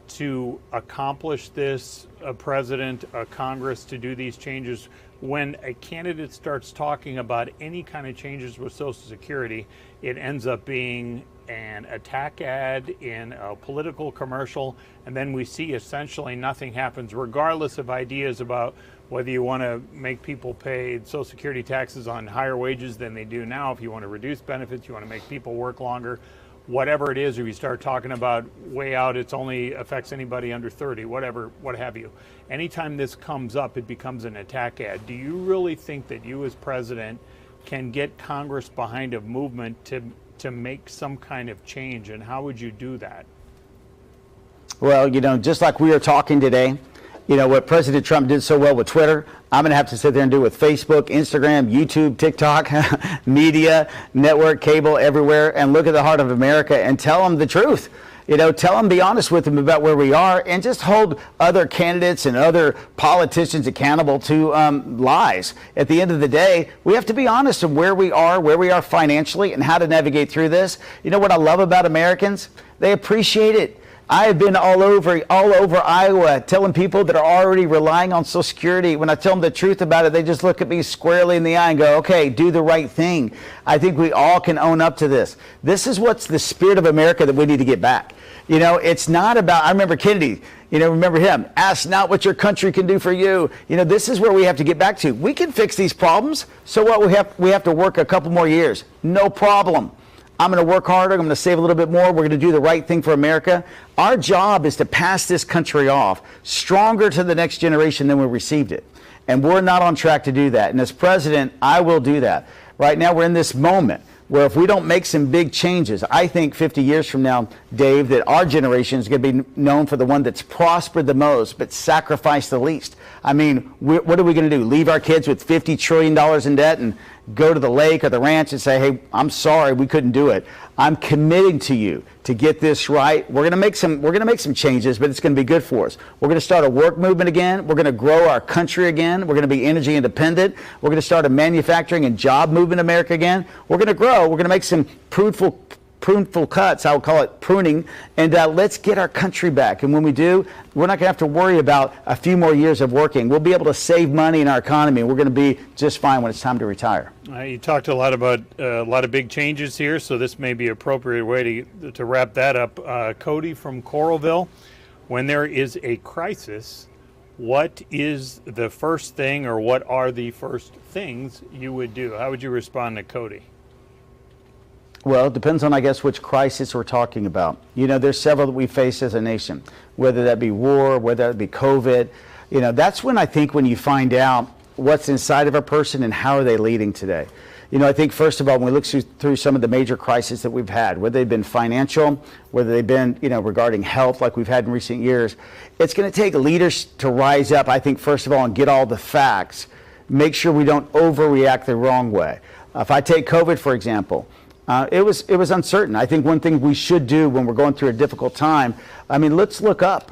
to accomplish this, a president, a Congress, to do these changes? When a candidate starts talking about any kind of changes with Social Security, it ends up being an attack ad in a political commercial, and then we see essentially nothing happens, regardless of ideas about whether you want to make people pay Social Security taxes on higher wages than they do now, if you want to reduce benefits, you want to make people work longer. Whatever it is, if you start talking about way out, it's only affects anybody under 30, whatever, what have you. Anytime this comes up, it becomes an attack ad. Do you really think that you as president can get Congress behind a movement to make some kind of change, and how would you do that? Well, just like we are talking today, what President Trump did so well with Twitter, I'm going to have to sit there and do it with Facebook, Instagram, YouTube, TikTok, media, network, cable, everywhere, and look at the heart of America and tell them the truth. Tell them, be honest with them about where we are, and just hold other candidates and other politicians accountable to lies. At the end of the day, we have to be honest of where we are financially, and how to navigate through this. You know what I love about Americans? They appreciate it. I have been all over Iowa telling people that are already relying on Social Security. When I tell them the truth about it, they just look at me squarely in the eye and go, okay, do the right thing. I think we all can own up to this. This is what's the spirit of America that we need to get back. It's not about, I remember Kennedy, remember him, ask not what your country can do for you. This is where we have to get back to. We can fix these problems. So what, we have to work a couple more years. No problem. I'm going to work harder. I'm going to save a little bit more. We're going to do the right thing for America. Our job is to pass this country off stronger to the next generation than we received it. And we're not on track to do that. And as president, I will do that. Right now, we're in this moment where if we don't make some big changes, I think 50 years from now, Dave, that our generation is going to be known for the one that's prospered the most but sacrificed the least. I mean, what are we going to do? Leave our kids with $50 trillion in debt and go to the lake or the ranch and say, hey, I'm sorry, we couldn't do it. I'm committing to you to get this right. We're going to make some changes, but it's going to be good for us. We're going to start a work movement again. We're going to grow our country again. We're going to be energy independent. We're going to start a manufacturing and job movement in America again. We're going to grow. We're going to make some pruneful cuts, I would call it pruning, and let's get our country back. And when we do, we're not going to have to worry about a few more years of working. We'll be able to save money in our economy, and we're going to be just fine when it's time to retire. You talked a lot about a lot of big changes here, so this may be an appropriate way to wrap that up. Cody from Coralville, when there is a crisis, what is the first thing, or what are the first things you would do? How would you respond to Cody? Well, it depends on, I guess, which crisis we're talking about. There's several that we face as a nation, whether that be war, whether that be COVID. That's when I think when you find out what's inside of a person and how are they leading today. I think, first of all, when we look through some of the major crises that we've had, whether they've been financial, whether they've been, regarding health like we've had in recent years, it's going to take leaders to rise up, I think, first of all, and get all the facts, make sure we don't overreact the wrong way. If I take COVID, for example, It was uncertain. I think one thing we should do when we're going through a difficult time, let's look up.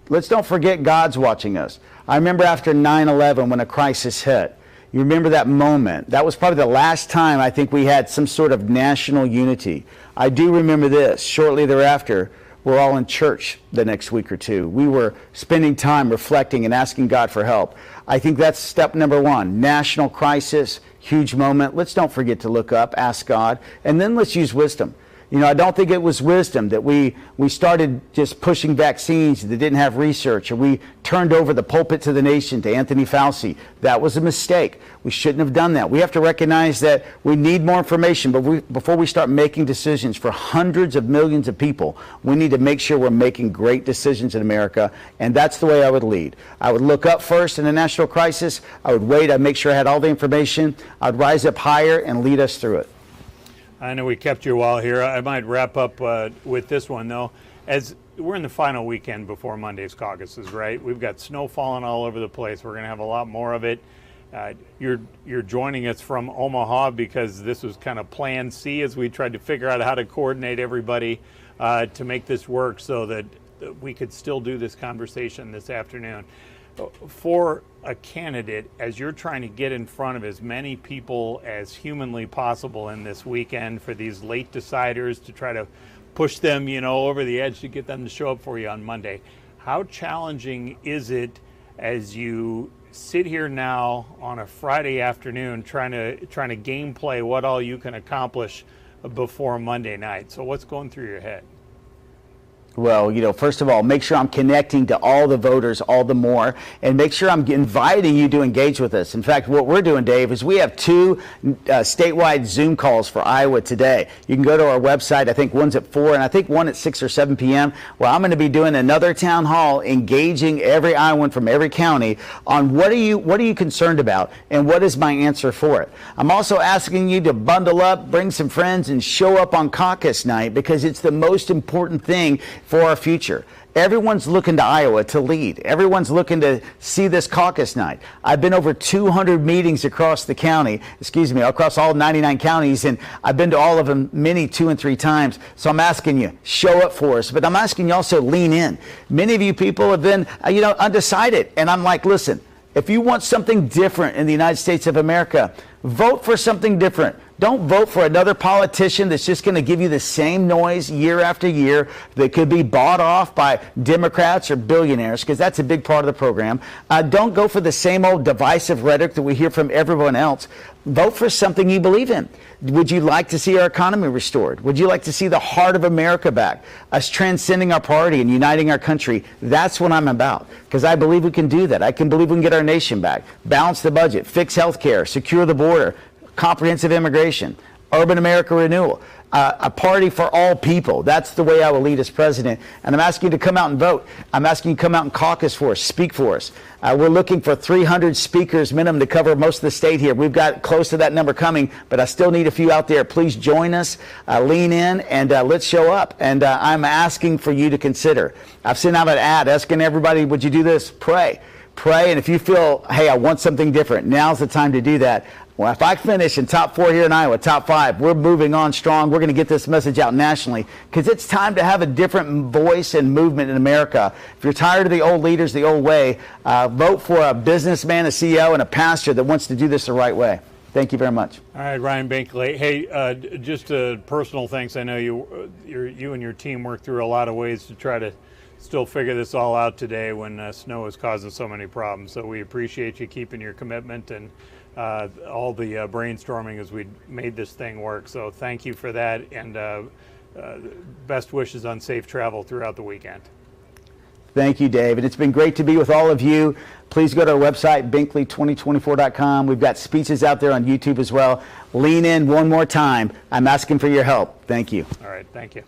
Let's don't forget God's watching us. I remember after 9/11 when a crisis hit. You remember that moment. That was probably the last time I think we had some sort of national unity. I do remember this. Shortly thereafter, we're all in church the next week or two. We were spending time reflecting and asking God for help. I think that's step number one. National crisis, huge moment. Let's don't forget to look up, ask God, and then let's use wisdom. I don't think it was wisdom that we started just pushing vaccines that didn't have research, or we turned over the pulpit to the nation to Anthony Fauci. That was a mistake. We shouldn't have done that. We have to recognize that we need more information, but before we start making decisions for hundreds of millions of people, we need to make sure we're making great decisions in America, and that's the way I would lead. I would look up first in a national crisis. I would wait. I'd make sure I had all the information. I'd rise up higher and lead us through it. I know we kept you a while here. I might wrap up with this one, though. As we're in the final weekend before Monday's caucuses, right? We've got snow falling all over the place. We're going to have a lot more of it. You're joining us from Omaha because this was kind of plan C as we tried to figure out how to coordinate everybody to make this work so that we could still do this conversation this afternoon. For a candidate, as you're trying to get in front of as many people as humanly possible in this weekend for these late deciders to try to push them, over the edge to get them to show up for you on Monday, how challenging is it as you sit here now on a Friday afternoon trying to game play what all you can accomplish before Monday night? So what's going through your head? Well, first of all, make sure I'm connecting to all the voters all the more, and make sure I'm inviting you to engage with us. In fact, what we're doing, Dave, is we have two statewide Zoom calls for Iowa today. You can go to our website. I think one's at 4 and I think one at 6 or 7 p.m. Well, I'm going to be doing another town hall engaging every Iowan from every county on what are you concerned about and what is my answer for it. I'm also asking you to bundle up, bring some friends, and show up on caucus night because it's the most important thing for our future. Everyone's looking to Iowa to lead. Everyone's looking to see this caucus night. I've been over 200 meetings across the county, across all 99 counties, and I've been to all of them many 2 and 3 times. So I'm asking you, show up for us, but I'm asking you also lean in. Many of you people have been, undecided, and I'm like, listen, if you want something different in the United States of America, vote for something different. Don't vote for another politician that's just going to give you the same noise year after year that could be bought off by Democrats or billionaires, because that's a big part of the program. Don't go for the same old divisive rhetoric that we hear from everyone else. Vote for something you believe in. Would you like to see our economy restored? Would you like to see the heart of America back? Us transcending our party and uniting our country? That's what I'm about, because I believe we can do that. I can believe we can get our nation back, balance the budget, fix health care, secure the border, comprehensive immigration, urban America renewal, a party for all people. That's the way I will lead as president. And I'm asking you to come out and vote. I'm asking you to come out and caucus for us, speak for us. We're looking for 300 speakers minimum to cover most of the state here. We've got close to that number coming, but I still need a few out there. Please join us, lean in, and let's show up. And I'm asking for you to consider. I've sent out an ad asking everybody, would you do this? Pray. And if you feel, hey, I want something different, now's the time to do that. Well, if I finish in top 4 here in Iowa, top 5, we're moving on strong. We're going to get this message out nationally because it's time to have a different voice and movement in America. If you're tired of the old leaders, the old way, vote for a businessman, a CEO, and a pastor that wants to do this the right way. Thank you very much. All right, Ryan Binkley. Hey, just a personal thanks. I know you and your team worked through a lot of ways to try to still figure this all out today when snow is causing so many problems. So we appreciate you keeping your commitment and all the brainstorming as we made this thing work. So thank you for that, and best wishes on safe travel throughout the weekend. Thank you, Dave. And it's been great to be with all of you. Please go to our website, binkley2024.com. We've got speeches out there on YouTube as well. Lean in one more time. I'm asking for your help. Thank you. All right. Thank you.